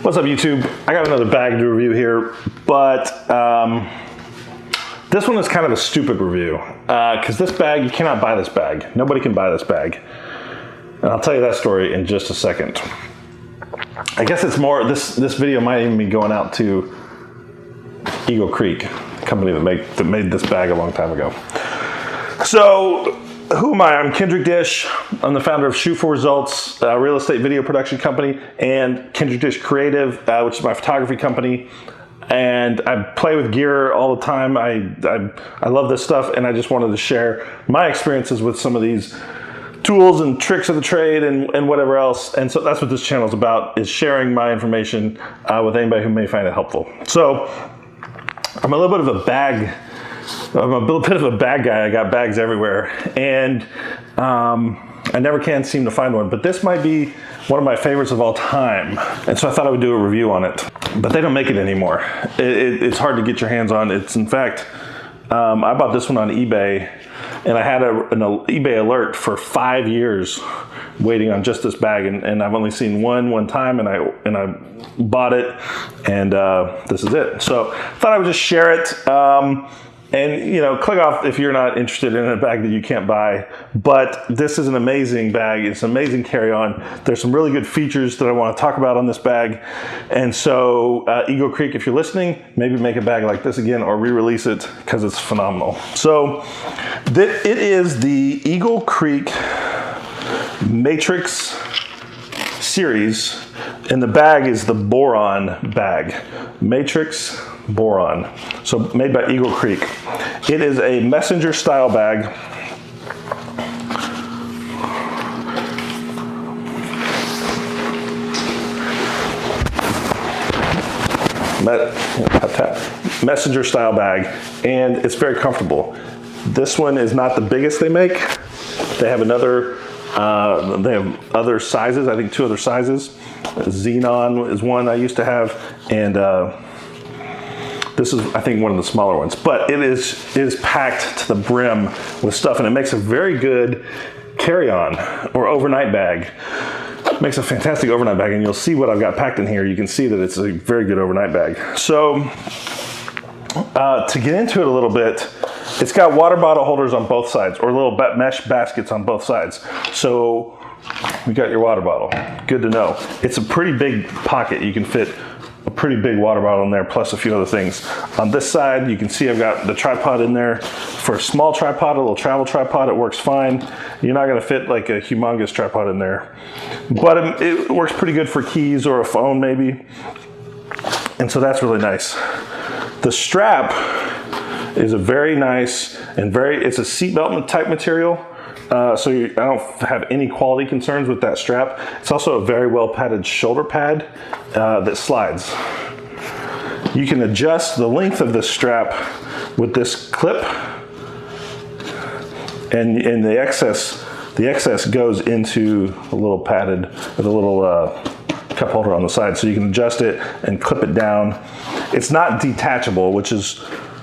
What's up, YouTube? I got another bag to review here, but this one is kind of a stupid review because this bag, you cannot buy this bag. Nobody can buy this bag. And I'll tell you that story in just a second. I guess it's more, this video might even be going out to Eagle Creek, the company that made this bag a long time ago. So, who am I? I'm Kendrick Dish. I'm the founder of Shoot for Results, a real estate video production company, and Kendrick Dish Creative, which is my photography company. And I play with gear all the time. I love this stuff, and I just wanted to share my experiences with some of these tools and tricks of the trade and whatever else. And so that's what this channel is about, is sharing my information with anybody who may find it helpful. So I'm a little bit of a bag guy. I got bags everywhere, and I never can seem to find one, but this might be one of my favorites of all time. And so I thought I would do a review on it, but they don't make it anymore. It's hard to get your hands on. It's, in fact, I bought this one on eBay, and I had an eBay alert for 5 years waiting on just this bag, and I've only seen one time, and I bought it, and this is it. So I thought I would just share it. And, you know, click off if you're not interested in a bag that you can't buy. But this is an amazing bag. It's an amazing carry-on. There's some really good features that I want to talk about on this bag. And so, Eagle Creek, if you're listening, maybe make a bag like this again or re-release it because it's phenomenal. So, it is the Eagle Creek Matrix series, and the bag is the Boron bag. Matrix Boron. So made by Eagle Creek. It is a messenger style bag. Messenger style bag, and it's very comfortable. This one is not the biggest they make. They have they have other sizes, I think 2 other sizes. Xenon is one I used to have, and this is, I think, one of the smaller ones. But it is packed to the brim with stuff, and it makes a very good carry-on or overnight bag. It makes a fantastic overnight bag, and you'll see what I've got packed in here. You can see that it's a very good overnight bag. So to get into it a little bit, it's got water bottle holders on both sides, or little mesh baskets on both sides. So you got your water bottle. Good to know. It's a pretty big pocket. You can fit a pretty big water bottle in there, plus a few other things. On this side, you can see I've got the tripod in there. For a small tripod, a little travel tripod, it works fine. You're not gonna fit like a humongous tripod in there. But it works pretty good for keys or a phone maybe. And so that's really nice. The strap is a very nice and it's a seatbelt type material. So I don't have any quality concerns with that strap. It's also a very well padded shoulder pad that slides. You can adjust the length of this strap with this clip, and the excess goes into a little padded with a little cup holder on the side, so you can adjust it and clip it down. It's not detachable, which is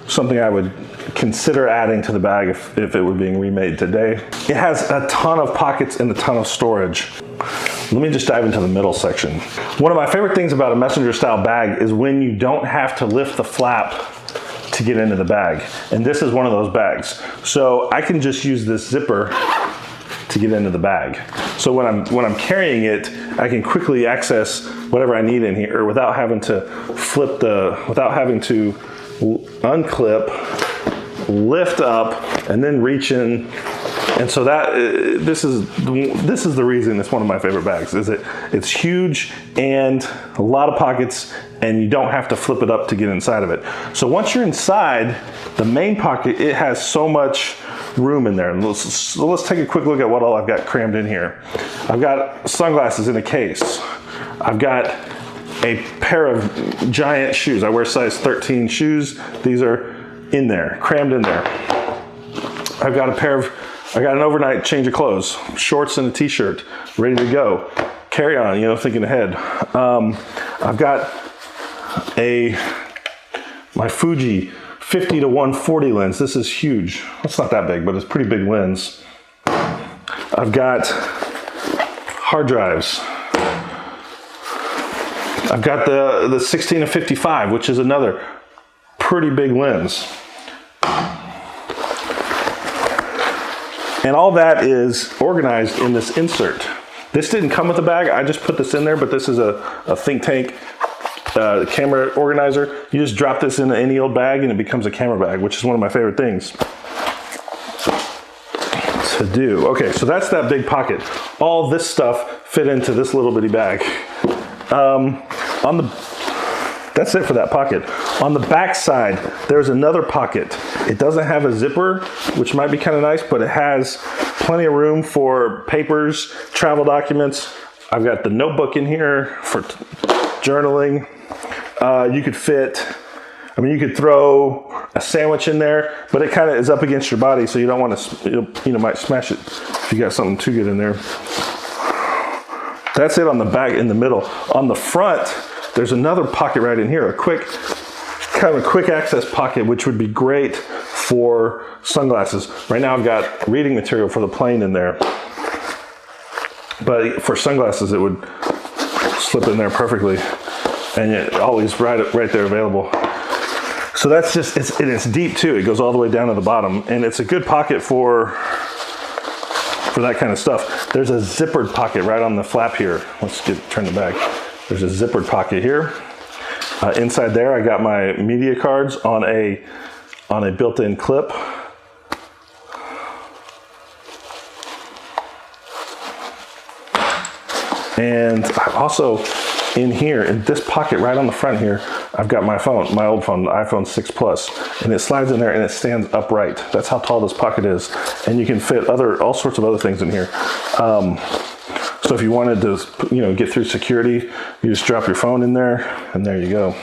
something I would consider adding to the bag if it were being remade today. It has a ton of pockets and a ton of storage. Let me just dive into the middle section. One of my favorite things about a messenger style bag is when you don't have to lift the flap to get into the bag. And this is one of those bags. So I can just use this zipper to get into the bag. So when I'm carrying it, I can quickly access whatever I need in here without having to unclip, lift up, and then reach in. And so this is the reason it's one of my favorite bags. Is it's huge and a lot of pockets, and you don't have to flip it up to get inside of it. So once you're inside the main pocket, it has so much room in there. And let's take a quick look at what all I've got crammed in here. I've got sunglasses in a case. I've got a pair of giant shoes. I wear size 13 shoes. These are in there, crammed in there. I got an overnight change of clothes, shorts and a t-shirt, ready to go. Carry on, you know, thinking ahead. I've got my Fuji 50 to 140 lens. This is huge. It's not that big, but it's a pretty big lens. I've got hard drives, I've got the 16 to 55, which is another pretty big lens. And all that is organized in this insert. This didn't come with the bag. I just put this in there, but this is a think tank camera organizer. You just drop this in any old bag and it becomes a camera bag, which is one of my favorite things to do. Okay, so that's that big pocket. All this stuff fit into this little bitty bag. That's it for that pocket. On the back side, there's another pocket. It doesn't have a zipper, which might be kind of nice, but it has plenty of room for papers, travel documents. I've got the notebook in here for journaling. You could fit, I mean, you could throw a sandwich in there, but it kind of is up against your body, so you don't want to, you know, might smash it if you got something too good in there. That's it on the back, in the middle. On the front, there's another pocket right in here, a quick, kind of a quick access pocket, which would be great for sunglasses. Right now I've got reading material for the plane in there, but for sunglasses it would slip in there perfectly, and it's always right there available. So that's just, it's deep too. It goes all the way down to the bottom, and it's a good pocket for that kind of stuff. There's a zippered pocket right on the flap here. Let's turn the bag. There's a zippered pocket here. Inside there, I got my media cards on a built-in clip. And I also, in here, in this pocket right on the front here, I've got my phone, my old phone, the iPhone 6 Plus, and it slides in there and it stands upright. That's how tall this pocket is. And you can fit all sorts of other things in here. So if you wanted to, you know, get through security, you just drop your phone in there, and there you go.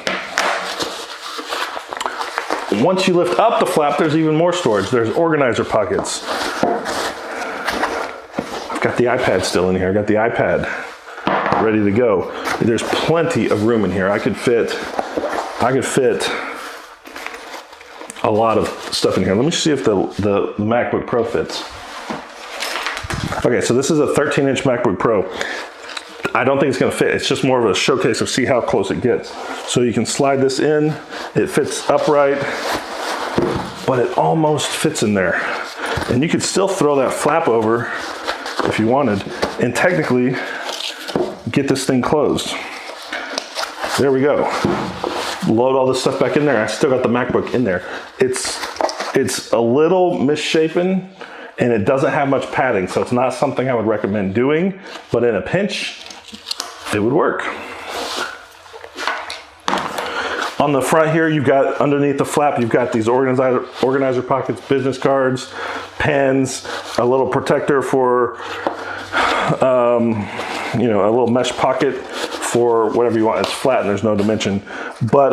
Once you lift up the flap, there's even more storage. There's organizer pockets. I've got the iPad still in here. I got the iPad ready to go. There's plenty of room in here. I could fit a lot of stuff in here. Let me see if the MacBook Pro fits. Okay, so this is a 13-inch MacBook Pro. I don't think it's gonna fit. It's just more of a showcase of see how close it gets. So you can slide this in, it fits upright, but it almost fits in there. And you could still throw that flap over if you wanted, and technically get this thing closed. There we go. Load all this stuff back in there. I still got the MacBook in there. It's a little misshapen, and it doesn't have much padding, so it's not something I would recommend doing, but in a pinch, it would work. On the front here, you've got, underneath the flap, you've got these organizer pockets, business cards, pens, a little protector for, you know, a little mesh pocket for whatever you want. It's flat and there's no dimension, but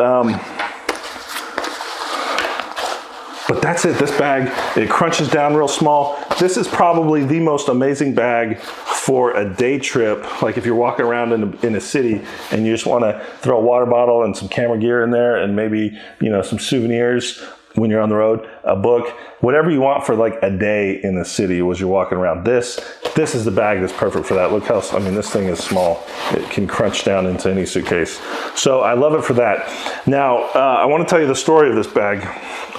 that's it. This bag, it crunches down real small. This is probably the most amazing bag for a day trip. Like if you're walking around in a city and you just want to throw a water bottle and some camera gear in there, and maybe, you know, some souvenirs when you're on the road, a book, whatever you want for like a day in the city as you're walking around. This is the bag that's perfect for that. Look how, I mean, this thing is small. It can crunch down into any suitcase. So I love it for that. Now, I want to tell you the story of this bag,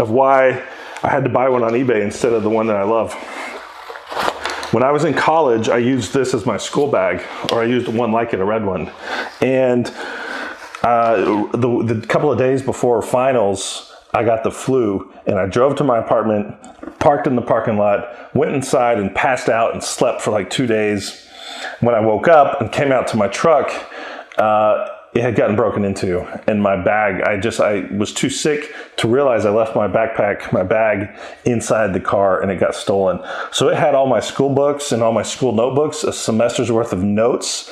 of why I had to buy one on eBay instead of the one that I love. When I was in college, I used this as my school bag, or I used one like it, a red one. And the couple of days before finals, I got the flu, and I drove to my apartment, parked in the parking lot, went inside and passed out and slept for like 2 days. When I woke up and came out to my truck, it had gotten broken into, and my bag, I was too sick to realize I left my bag inside the car, and it got stolen. So it had all my school books and all my school notebooks, a semester's worth of notes.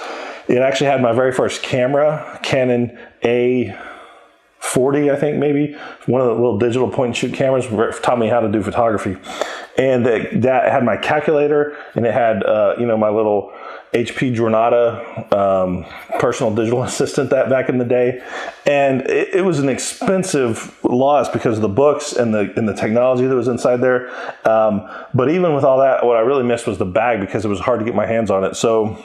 It actually had my very first camera, Canon A40, I think maybe, one of the little digital point and shoot cameras, taught me how to do photography. And that had my calculator, and it had, you know, my little HP Jornada personal digital assistant that back in the day. And it was an expensive loss because of the books and the technology that was inside there. But even with all that, what I really missed was the bag, because it was hard to get my hands on it. So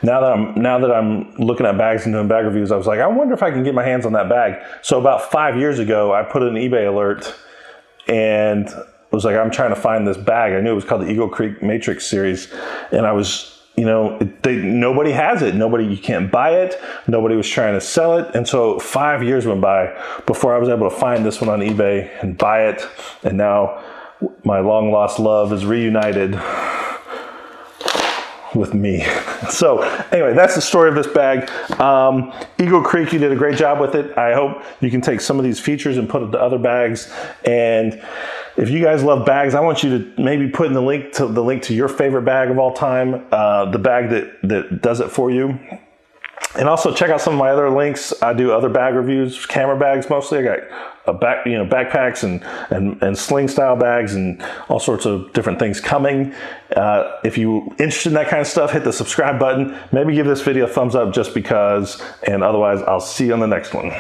now that I'm looking at bags and doing bag reviews, I was like, I wonder if I can get my hands on that bag. So about 5 years ago, I put an eBay alert and was like, I'm trying to find this bag. I knew it was called the Eagle Creek Matrix series, and I was, you know, nobody has it. You can't buy it. Nobody was trying to sell it. And so 5 years went by before I was able to find this one on eBay and buy it. And now my long lost love is reunited with me. So anyway, that's the story of this bag. Eagle Creek, you did a great job with it. I hope you can take some of these features and put it to other bags. And if you guys love bags, I want you to maybe put in the link to your favorite bag of all time, the bag that does it for you. And also check out some of my other links. I do other bag reviews, camera bags mostly. I got backpacks and sling style bags and all sorts of different things coming. If you're interested in that kind of stuff, hit the subscribe button. Maybe give this video a thumbs up just because, and otherwise I'll see you on the next one.